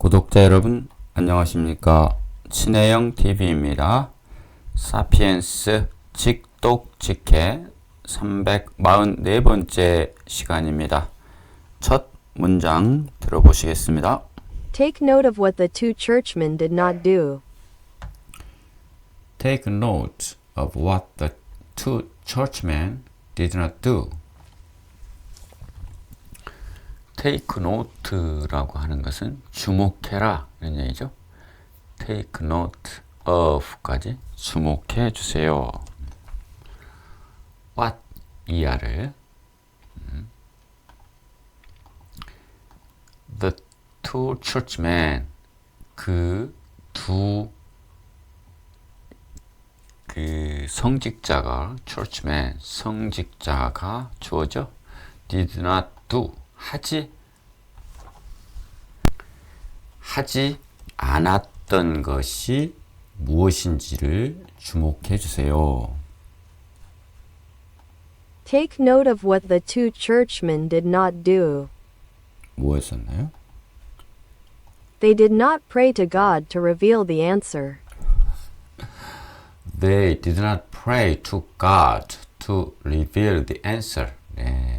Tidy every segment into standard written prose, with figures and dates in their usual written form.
구독자 여러분 안녕하십니까. 친해영 TV입니다. 사피엔스 직독직해 344번째 시간입니다. 첫 문장 들어보시겠습니다. Take note of what the two churchmen did not do. Take note of what the two churchmen did not do. take note라고 하는 것은 주목해라 이런 얘기죠. take note of까지 주목해 주세요. what 이하를 the two churchmen 그 성직자가 churchmen 성직자가 주어져 did not do 하지 않았던 것이 무엇인지를 주목해 주세요. Take note of what the two churchmen did not do. 뭐였었나요? They did not pray to God to reveal the answer. They did not pray to God to reveal the answer. 네.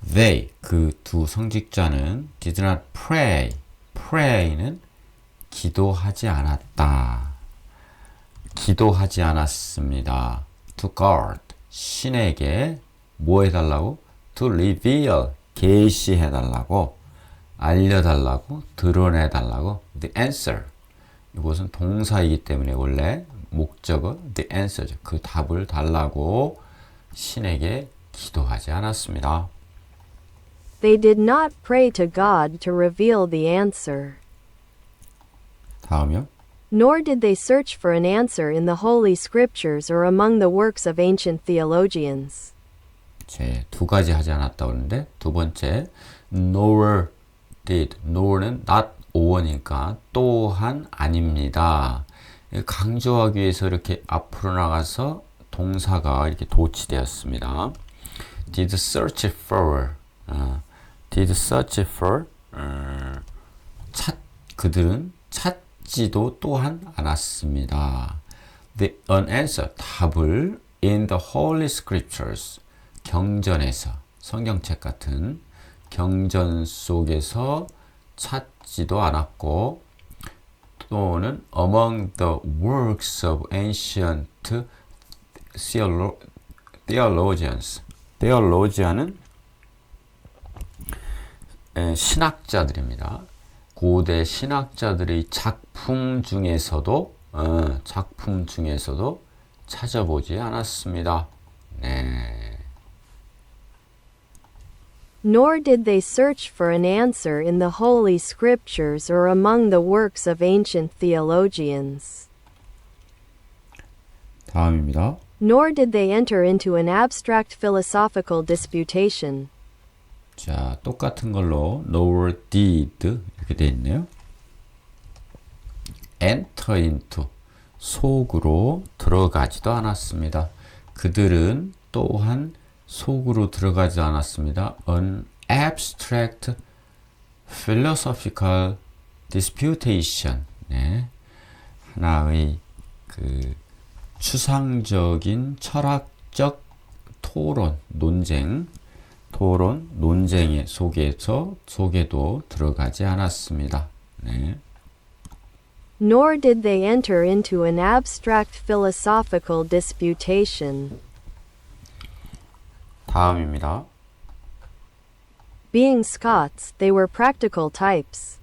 They, 그 두 성직자는 did not pray. pray는 기도하지 않았다. 기도하지 않았습니다. to God, 신에게 뭐 해달라고? to reveal, 계시해달라고, 알려달라고, 드러내달라고. the answer. 이것은 동사이기 때문에 원래 목적어 the answer죠. 그 답을 달라고 신에게 기도하지 않았습니다. They did not pray to God to reveal the answer. 다음이요. Nor did they search for an answer in the Holy Scriptures or among the works of ancient theologians. 제 두 가지 하지 않았다고 하는데 두 번째 nor did, nor는 not or니까 또한 아닙니다. 강조하기 위해서 이렇게 앞으로 나가서 동사가 이렇게 도치되었습니다. did search for, did search for, 그들은 찾지도 또한 않았습니다. an answer, 답을 in the Holy Scriptures, 경전에서, 성경책 같은 경전 속에서 찾지도 않았고 또는 among the works of ancient theologians. theologian은 신학자들입니다. 고대 신학자들의 작품 중에서도 찾아보지 않았습니다. 네. Nor did they search for an answer in the Holy Scriptures or among the works of ancient theologians. 다음입니다. Nor did they enter into an abstract philosophical disputation. 자, 똑같은 걸로 nor did 이렇게 되어 있네요. enter into, 속으로 들어가지도 않았습니다. 그들은 또한 속으로 들어가지 않았습니다. An abstract philosophical disputation. 네. 하나의 그 추상적인 철학적 토론, 논쟁의 속에도 들어가지 않았습니다. 네. Nor did they enter into an abstract philosophical disputation. 다음입니다. Being Scots, they were practical types.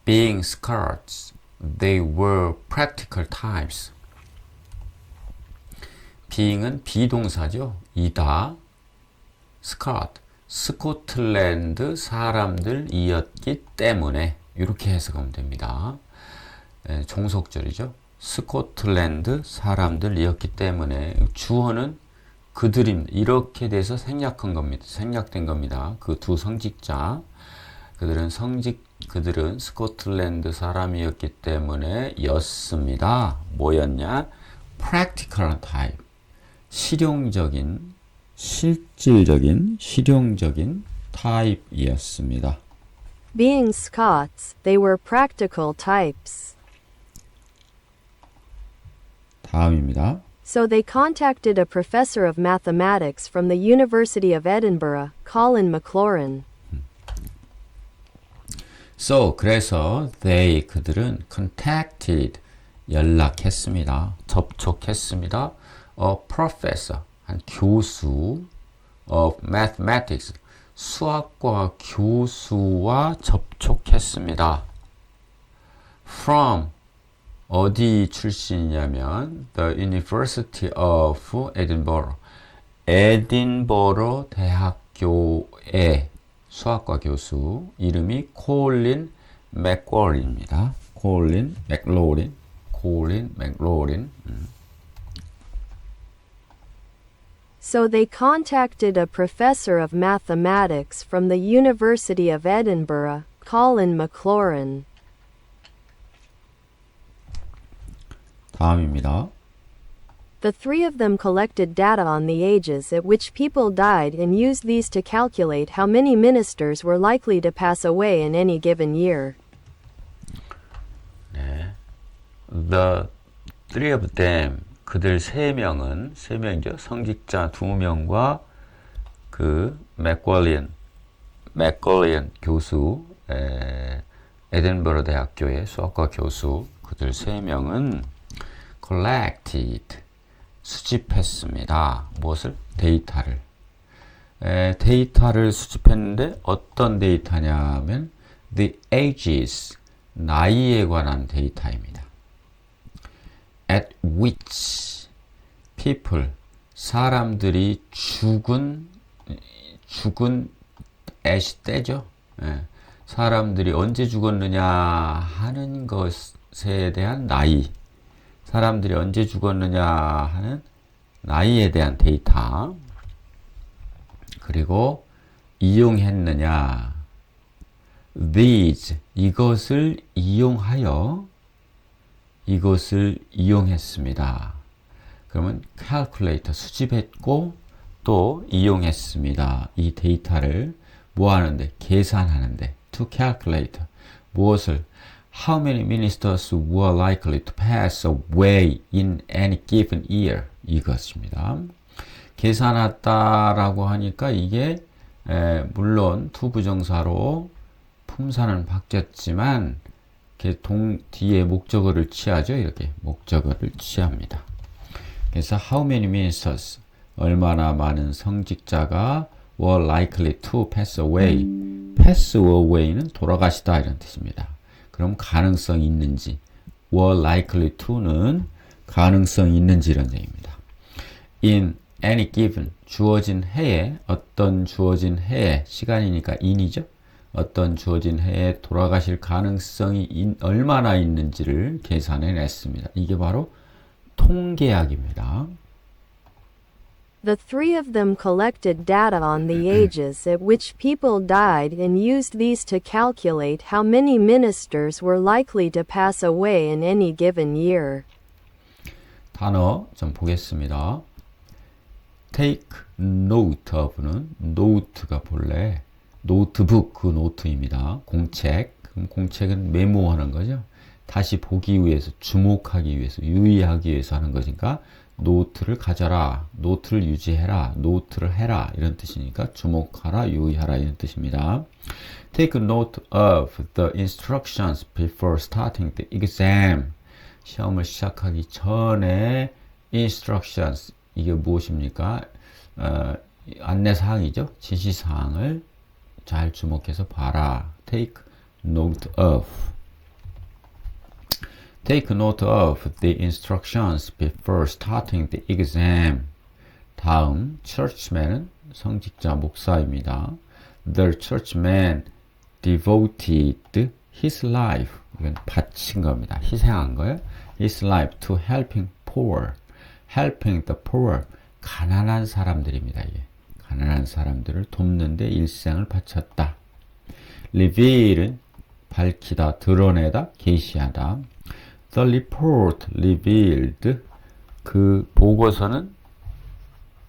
Being Scots, they were practical types. being은 비동사죠. 이다. Scot, 스코틀랜드 사람들이었기 때문에 이렇게 해석하면 됩니다. 종속절이죠. 스코틀랜드 사람들이었기 때문에 주어는 그들입니다. 이렇게 돼서 생략된 겁니다. 그 두 성직자 그들은 스코틀랜드 사람이었기 때문에 였습니다. 뭐였냐? practical type, 실질적인 타입이었습니다. Being Scots, they were practical types. 다음입니다. So they contacted a professor of mathematics from the University of Edinburgh, Colin Maclaurin. So, 그래서 그들은 contacted, 연락했습니다. 접촉했습니다. A professor, 한 교수 of mathematics, 수학과 교수와 접촉했습니다. From, 어디 출신이냐면 the University of Edinburgh, 에딘버러 대학교의 수학과 교수, 이름이 콜린 맥로린입니다. 콜린 맥로린. So they contacted a professor of mathematics from the University of Edinburgh, Colin Maclaurin. 다음입니다. The three of them collected data on the ages at which people died and used these to calculate how many ministers were likely to pass away in any given year. 네. The three of them, 그들 세 명이죠. 성직자 2명과 그 맥걸리언 교수, 에든버러 대학교의 수학과 교수, 그들 세 명은 collected, 수집했습니다. 무엇을? 데이터를. 데이터를 수집했는데 어떤 데이터냐면 the ages, 나이에 관한 데이터입니다. At which people, 사람들이 죽은 at 때죠. 사람들이 언제 죽었느냐 하는 것에 대한 나이, 사람들이 언제 죽었느냐 하는 나이에 대한 데이터, 그리고 이용했느냐, these, 이것을 이용했습니다. 그러면 calculator, 수집했고 또 이용했습니다. 이 데이터를 뭐 하는데? 계산하는데. to calculate, 무엇을? How many ministers were likely to pass away in any given year? 이것입니다. 계산했다라고 하니까 이게 물론 투부정사로 품사는 바뀌었지만 뒤에 목적어를 취하죠. 이렇게 목적어를 취합니다. 그래서 how many ministers, 얼마나 많은 성직자가 were likely to pass away. pass away는 돌아가시다 이런 뜻입니다. 그럼 가능성 있는지, were likely to는 가능성 있는지 이런 얘기입니다. in any given, 주어진 해에, 어떤 주어진 해에, 시간이니까 in이죠. 어떤 주어진 해에 돌아가실 가능성이 얼마나 있는지를 계산해 냈습니다. 이게 바로 통계학입니다. The three of them collected data on the ages at which people died and used these to calculate how many ministers were likely to pass away in any given year. 단어 좀 보겠습니다. take note of는 note가 본래 노트북 그 노트입니다. 공책. 그럼 공책은 메모하는 거죠. 다시 보기 위해서, 주목하기 위해서, 유의하기 위해서 하는 것이니까 노트를 가져라, 노트를 유지해라, 노트를 해라 이런 뜻이니까 주목하라, 유의하라 이런 뜻입니다. Take note of the instructions before starting the exam. 시험을 시작하기 전에 instructions, 이게 무엇입니까? 안내사항이죠. 지시사항을 잘 주목해서 봐라. Take note of. Take note of the instructions before starting the exam. 다음, churchman은 성직자 목사입니다. The churchman devoted his life. 이건 바친 겁니다. 희생한 거예요. His life to helping poor. Helping the poor. 가난한 사람들입니다. 이게. 가난한 사람들을 돕는데 일생을 바쳤다. Reveal은 밝히다, 드러내다, 계시하다. The report revealed, 그 보고서는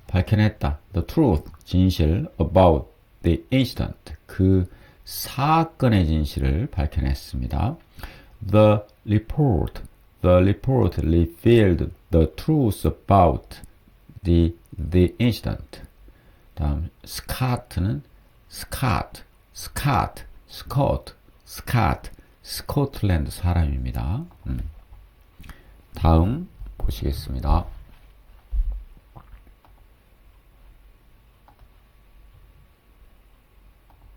밝혀냈다. The truth, 진실, about the incident, 그 사건의 진실을 밝혀냈습니다. The report revealed the truth about the incident. 다음 스카트는 스코틀랜드 사람입니다. 다음 보시겠습니다.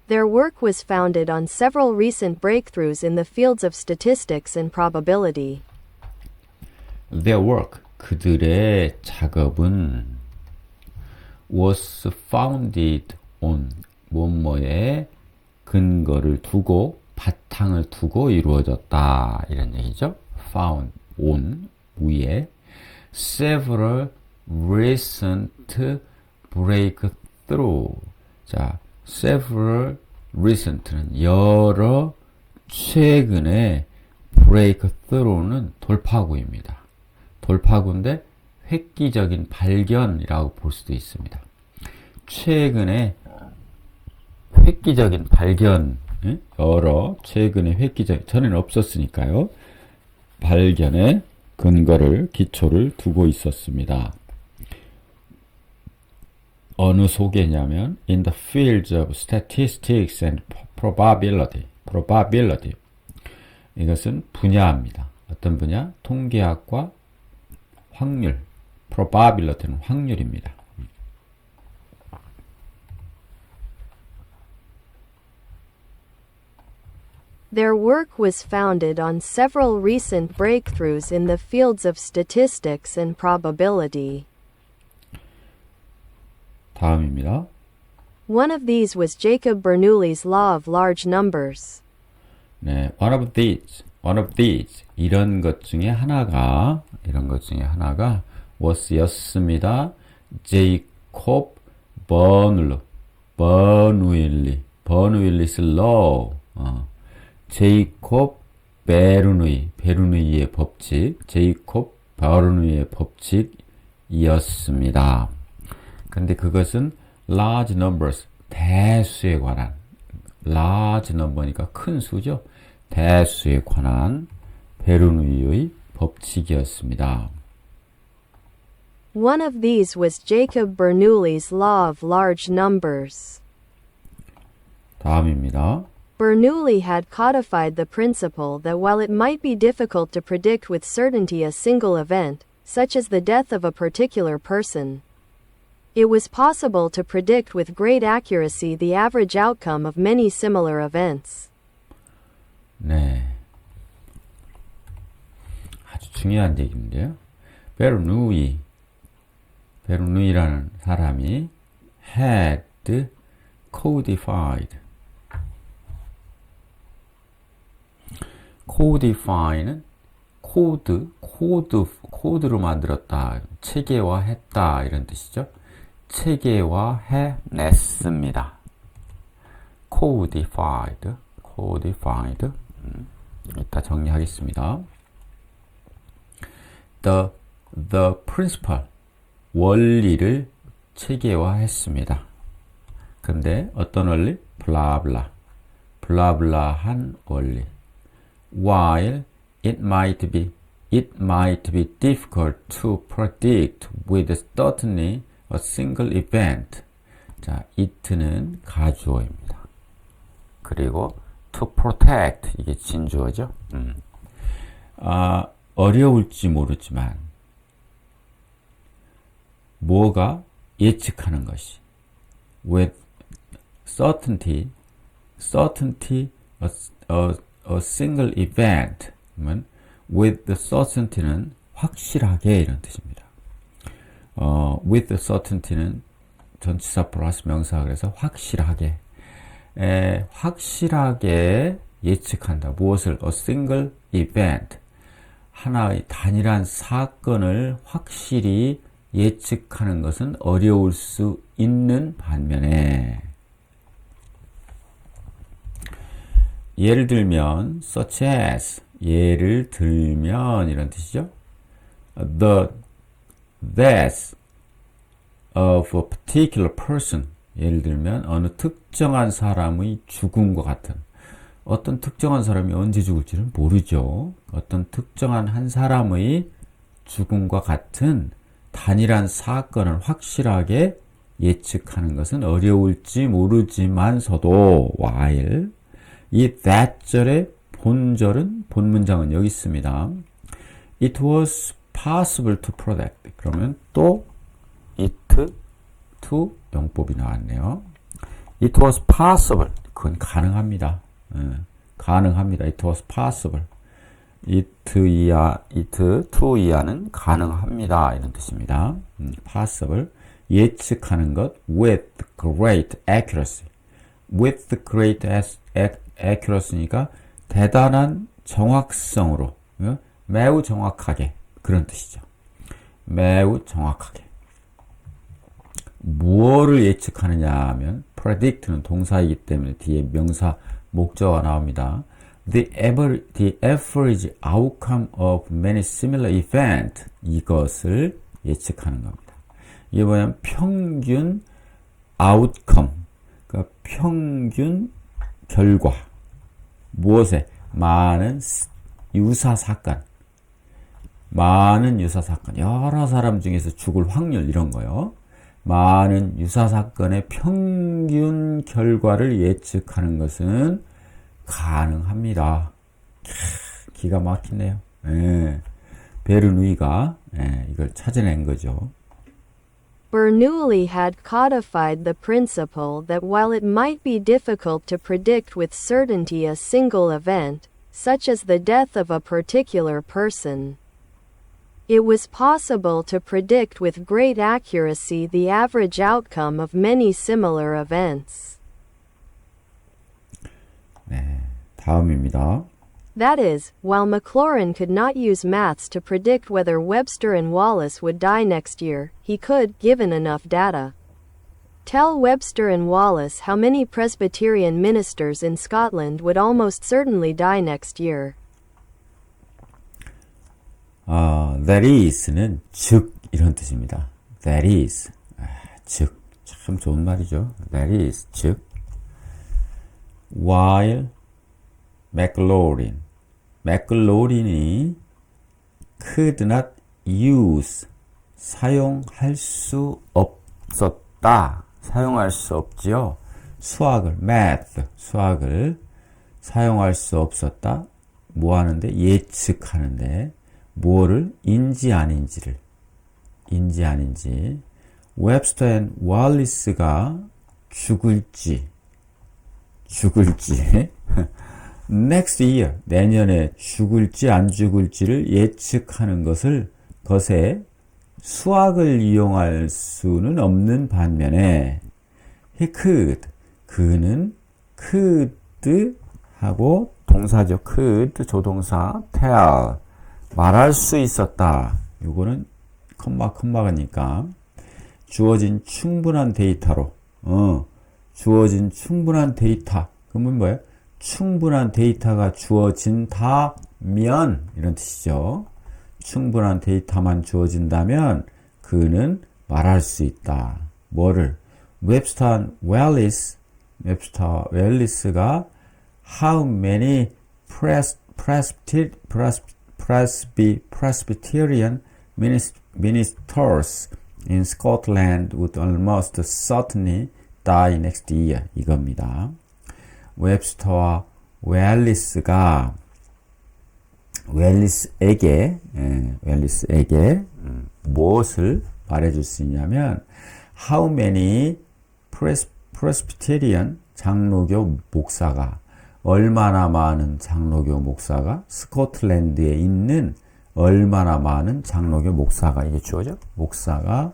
Their work was founded on several recent breakthroughs in the fields of statistics and probability. Their work, 그들의 작업은 was founded on, 뭐뭐에 근거를 두고, 바탕을 두고 이루어졌다. 이런 얘기죠. found, on, 위에 several recent breakthrough. 자, several recent는 여러 최근의 breakthrough는 돌파구입니다. 돌파구인데 획기적인 발견이라고 볼 수도 있습니다. 최근에 획기적인 발견, 여러 최근에 획기적, 전에는 없었으니까요. 발견에 근거를, 기초를 두고 있었습니다. 어느 속에냐면 in the fields of statistics and probability. 이것은 분야입니다. 어떤 분야? 통계학과 확률. probability는 확률입니다. Their work was founded on several recent breakthroughs in the fields of statistics and probability. 다음입니다. One of these was Jacob Bernoulli's law of large numbers. 네, one of these 이런 것 중에 하나가 was였습니다. 제이콥 버누일리스 law. 제이콥 베르누이의 법칙, 제이콥 베르누이의 법칙이었습니다. 근데 그것은 large numbers, 대수에 관한, large number니까 큰 수죠. 대수에 관한 베르누이의 법칙이었습니다. One of these was Jacob Bernoulli's law of large numbers. 다음입니다. Bernoulli had codified the principle that while it might be difficult to predict with certainty a single event, such as the death of a particular person, it was possible to predict with great accuracy the average outcome of many similar events. 네, 아주 중요한 얘기인데요. 베르누이라는 사람이 had codified는 코드로 만들었다, 체계화했다 이런 뜻이죠. 체계화해냈습니다. codified. 이따 정리하겠습니다. The principle, 원리를 체계화했습니다. 근데 어떤 원리? 블라블라한 원리. While it might be difficult to predict with certainty a single event. 자, it는 가주어입니다. 그리고 to protect, 이게 진주어죠. 어려울지 모르지만 뭐가 예측하는 것이 with certainty a single event with the certainty는 확실하게 이런 뜻입니다. with the certainty는 전치사 플러스 명사가 그래서 확실하게 예측한다. 무엇을? a single event, 하나의 단일한 사건을 확실히 예측하는 것은 어려울 수 있는 반면에, 예를 들면 such as, 예를 들면 이런 뜻이죠. the death of a particular person, 예를 들면 어느 특정한 사람의 죽음과 같은, 어떤 특정한 사람이 언제 죽을지는 모르죠. 어떤 특정한 한 사람의 죽음과 같은 단일한 사건을 확실하게 예측하는 것은 어려울지 모르지만서도 while 이 that절의 본문장은 여기 있습니다. It was possible to predict. 그러면 또 it to 용법이 나왔네요. It was possible. 그건 가능합니다. 가능합니다. It was possible. it to 이하는 가능합니다. 이런 뜻입니다. possible. 예측하는 것 with great accuracy. with great accuracy니까 대단한 정확성으로, 매우 정확하게, 그런 뜻이죠. 매우 정확하게. 무엇을 예측하느냐 하면 predict는 동사이기 때문에 뒤에 명사 목적어가 나옵니다. The average outcome of many similar events. 이것을 예측하는 겁니다. 이게 뭐냐면 평균 outcome, 그러니까 평균 결과. 무엇에? 많은 유사 사건. 여러 사람 중에서 죽을 확률 이런 거요. 많은 유사 사건의 평균 결과를 예측하는 것은 가능합니다. 기가 막히네요. 베르누이가 이걸 찾아낸 거죠. Bernoulli had codified the principle that while it might be difficult to predict with certainty a single event, such as the death of a particular person, it was possible to predict with great accuracy the average outcome of many similar events. 네, 다음입니다. That is, while Maclaurin could not use maths to predict whether Webster and Wallace would die next year, he could, given enough data, tell Webster and Wallace how many Presbyterian ministers in Scotland would almost certainly die next year. That is는 즉 이런 뜻입니다. That is, 즉, 참 좋은 말이죠. That is, 즉, while 맥글로린이 could not use, 사용할 수 없었다. 사용할 수 없지요. 수학을 사용할 수 없었다. 뭐 하는데? 예측하는데. 뭐를? 인지 아닌지. 웹스터 앤 월리스가 죽을지 next year, 내년에 죽을지 안 죽을지를 예측하는 것에 수학을 이용할 수는 없는 반면에 he could, 그는 could 하고 동사죠. could, 조동사, tell, 말할 수 있었다. 요거는 컴마니까 주어진 충분한 데이터로, 주어진 충분한 데이터. 그러면 뭐예요? 충분한 데이터가 주어진다면, 이런 뜻이죠. 충분한 데이터만 주어진다면 그는 말할 수 있다. 뭐를? 웹스터 웰리스가 how many Presbyterian ministers in Scotland would almost certainly die next year. 이겁니다. 웹스터와 웰리스에게 무엇을 말해줄 수 있냐면 how many Presbyterian 장로교 목사가, 얼마나 많은 장로교 목사가, 스코틀랜드에 있는 얼마나 많은 장로교 목사가, 이게 주어져? 목사가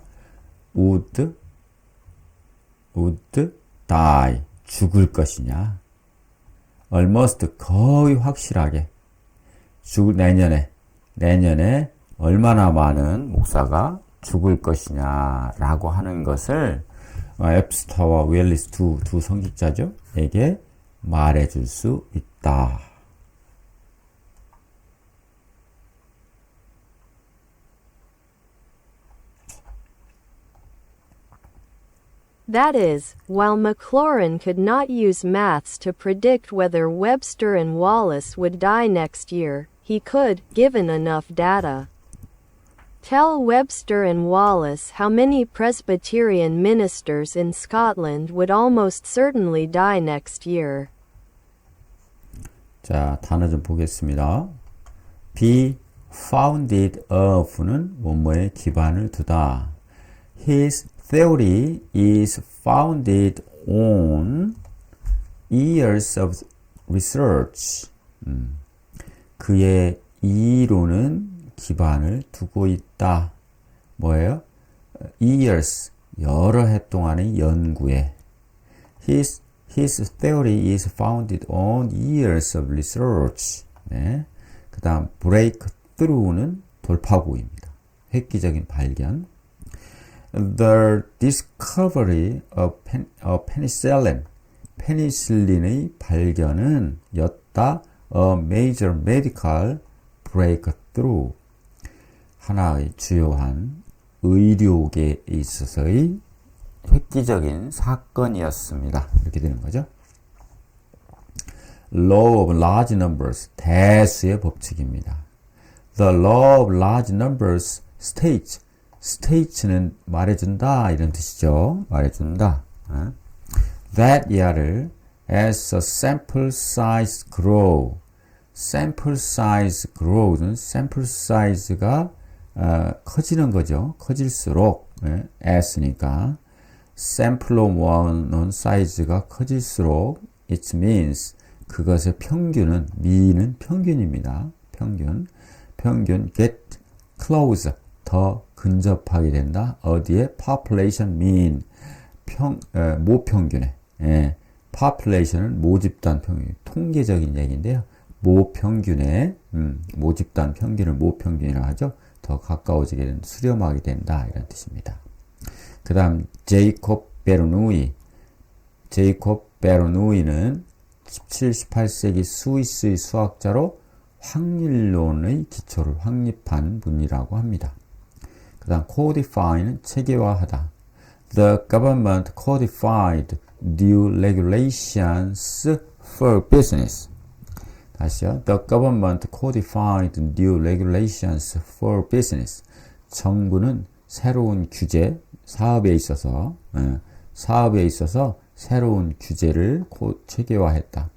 would die, 죽을 것이냐. almost, 거의 확실하게 내년에 얼마나 많은 목사가 죽을 것이냐라고 하는 것을 웹스터와 웰리스 두 성직자죠. 에게 말해줄 수 있다. That is, while Maclaurin could not use maths to predict whether Webster and Wallace would die next year, he could, given enough data, tell Webster and Wallace how many Presbyterian ministers in Scotland would almost certainly die next year. 자, 단어 좀 보겠습니다. be founded of는 뭐뭐에 기반을 두다. His theory is founded on years of research. 그의 이론은 기반을 두고 있다. 뭐예요? years, 여러 해 동안의 연구에. His theory is founded on years of research. 네. 그 다음 breakthrough는 돌파구입니다. 획기적인 발견. The discovery of penicillin, 페니실린의 발견은 였다. A major medical breakthrough, 하나의 주요한 의료계에 있어서의 획기적인 사건이었습니다. 이렇게 되는 거죠. Law of large numbers, 대수의 법칙입니다. The law of large numbers states, states는 말해준다 이런 뜻이죠. 말해준다. That year를 as a sample size grow, sample size grow는 sample size가 커지는 거죠. 커질수록 as니까 sample of one은 사이즈가 커질수록 it means 그것의 평균은 mean은 평균입니다. 평균 get closer 더 근접하게 된다. 어디에? population mean 모평균에 population은 모집단 평균 통계적인 얘기인데요. 모평균에 모집단 평균을 모평균이라고 하죠. 더 가까워지게 된 수렴하게 된다 이런 뜻입니다. 그 다음 제이콥 베르누이는 17, 18세기 스위스의 수학자로 확률론의 기초를 확립한 분이라고 합니다. 그 다음 codify는 체계화하다. The government codified new regulations for business. 다시요. The government codified new regulations for business. 정부는 새로운 규제, 사업에 있어서 새로운 규제를 체계화했다.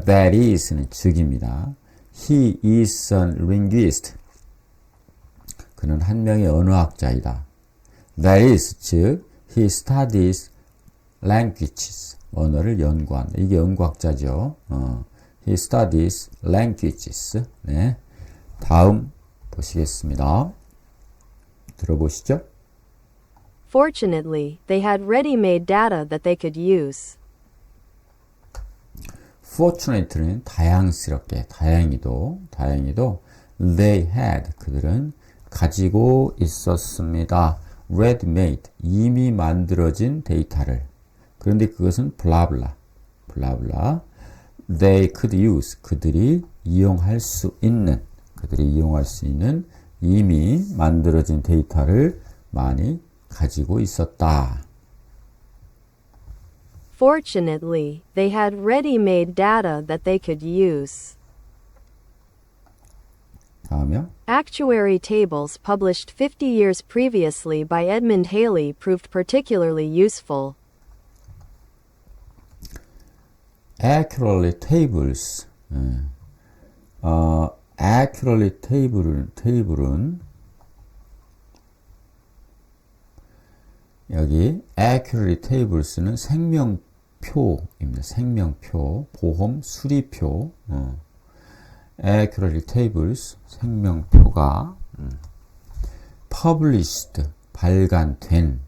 That is는 즉입니다. He is a linguist. 그는 한 명의 언어학자이다. That is 즉 he studies languages. 언어를 연구한다. 이게 연구학자죠. He studies languages. 네. 다음 보시겠습니다. 들어보시죠. Fortunately, they had ready-made data that they could use. Fortunately는 다행히도 they had 그들은 가지고 있었습니다. ready-made 이미 만들어진 데이터를. 그런데 그것은 블라블라 they could use 그들이 이용할 수 있는 이미 만들어진 데이터를 많이 가지고 있었다. Fortunately, they had ready-made data that they could use. 다음이요. Actuary tables published 50 years previously by Edmund Halley proved particularly useful. Actuary tables. Actuary 테이블은 여기 Actuary tables는 생명표입니다. 생명표, 보험 수리표. Actuary tables 생명표가 published 발간된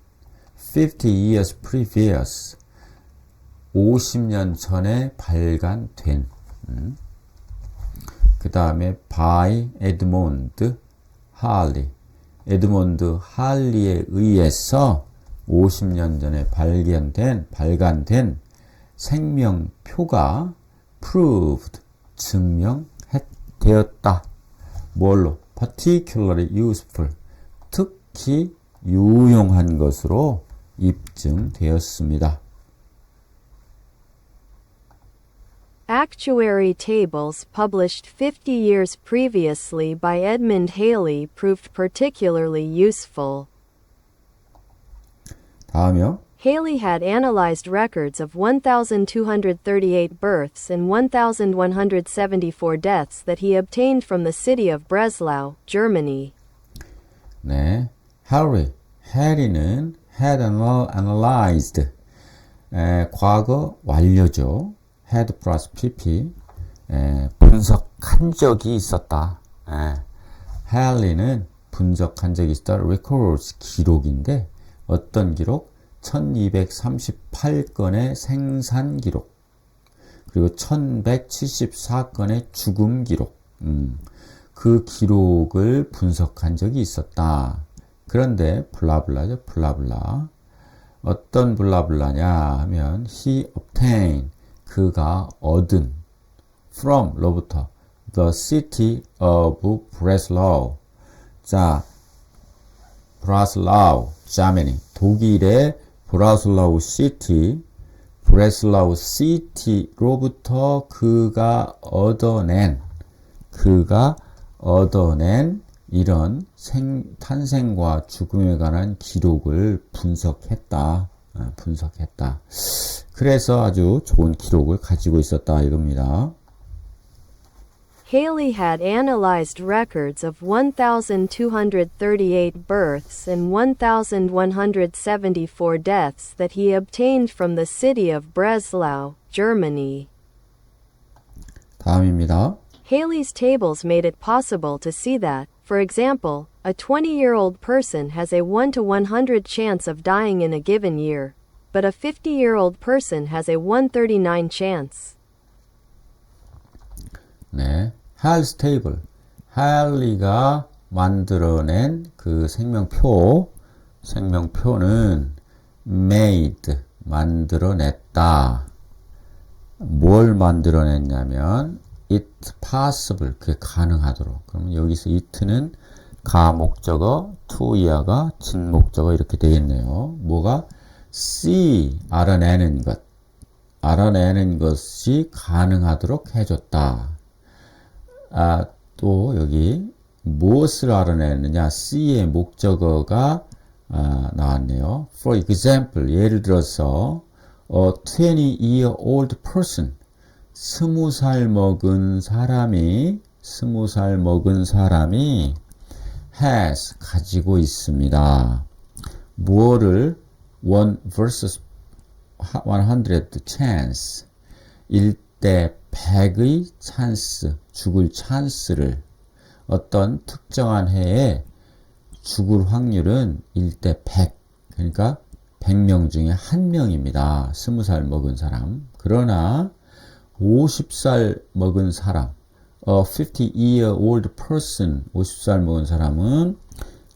50 years previous 50년 전에 발간된 그 다음에 by 에드몬드 할리 에드몬드 할리에 의해서 50년 전에 발간된 생명표가 proved 증명되었다. 뭘로? particularly useful 특히 유용한 것으로 입증되었습니다. Actuary tables published 50 years previously by Edmund Halley proved particularly useful. 다음이요. Halley had analyzed records of 1,238 births and 1,174 deaths that he obtained from the city of Breslau, Germany. 네, 해리는 had analyzed 과거 완료죠. had 플러스 pp 분석한 적이 있었다. 해리는 분석한 적이 있었다. records 기록인데 어떤 기록? 1238건의 생산 기록 그리고 1174건의 죽음 기록 그 기록을 분석한 적이 있었다. 그런데 블라블라죠. 블라블라 어떤 블라블라냐 하면 he obtained 그가 얻은 from 로부터 the city of Breslau 자 브라슬라우 자메니 독일의 브라슬라우 시티로부터 그가 얻어낸 이런 탄생과 죽음에 관한 기록을 분석했다. 그래서 아주 좋은 기록을 가지고 있었다 이겁니다. Halley had analyzed records of 1,238 births and 1,174 deaths that he obtained from the city of Breslau, Germany. 다음입니다. Halley's tables made it possible to see that, for example, a 20-year-old person has a 1 to 100 chance of dying in a given year, but a 50-year-old person has a 139 chance. 네, 할스 테이블. 할리가 만들어낸 그 생명표는 made, 만들어냈다. 뭘 만들어냈냐면 it possible, 그게 가능하도록. 그러면 여기서 it는 가목적어, to 이하가 진목적어 이렇게 되겠네요. 뭐가? see, 알아내는 것이 가능하도록 해줬다. 또 여기 무엇을 알아내느냐? C의 목적어가 나왔네요. For example, 예를 들어서 a 20-year-old person, 20살 먹은 사람이 has, 가지고 있습니다. 무엇을? 1 versus 100 chance, 1대 100의 찬스, 죽을 찬스를 어떤 특정한 해에 죽을 확률은 1대 100, 그러니까 100명 중에 1명입니다. 20살 먹은 사람. 그러나 50살 먹은 사람, a 50-year-old person, 50살 먹은 사람은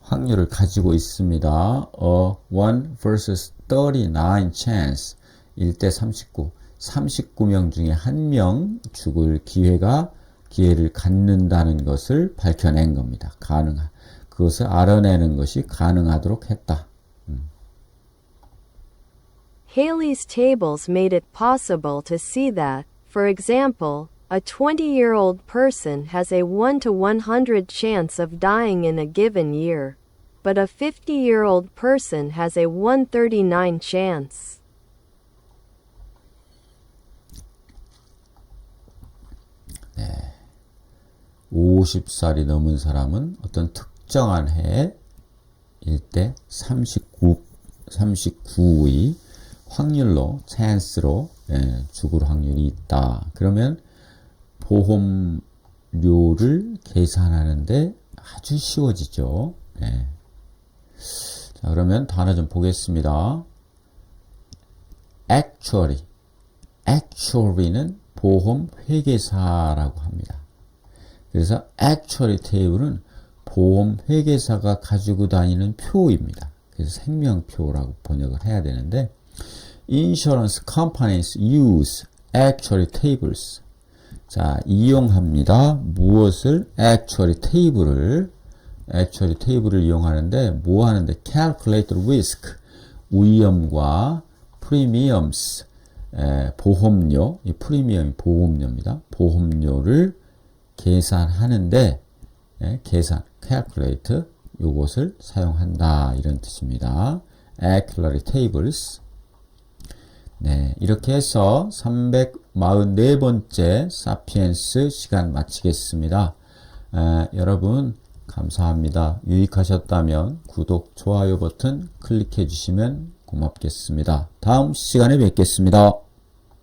확률을 가지고 있습니다. a 1 versus 39 chance, 1대 39. 39명 중에 1명 죽을 기회를 갖는다는 것을 밝혀낸 겁니다. 그것을 알아내는 것이 가능하도록 했다. Halley's tables made it possible to see that, for example, a 20-year-old person has a 1 to 100 chance of dying in a given year, but a 50-year-old person has a 139 chance. 50살이 넘은 사람은 어떤 특정한 해에 1대 39의 확률로, 찬스로 죽을 확률이 있다. 그러면 보험료를 계산하는데 아주 쉬워지죠. 자, 그러면 단어 좀 보겠습니다. actuary는 보험 회계사라고 합니다. 그래서 actuary table은 보험 회계사가 가지고 다니는 표입니다. 그래서 생명표라고 번역을 해야 되는데, insurance companies use actuary tables. 자, 이용합니다. 무엇을? actuary table을 이용하는데, 뭐 하는데? calculate risk. 위험과 프리미엄스, 보험료, 이 프리미엄이 보험료입니다. 보험료를 계산하는데, 계산, calculate, 요것을 사용한다. 이런 뜻입니다. Actuary tables. 네, 이렇게 해서 344번째 사피엔스 시간 마치겠습니다. 여러분 감사합니다. 유익하셨다면 구독, 좋아요 버튼 클릭해 주시면 고맙겠습니다. 다음 시간에 뵙겠습니다.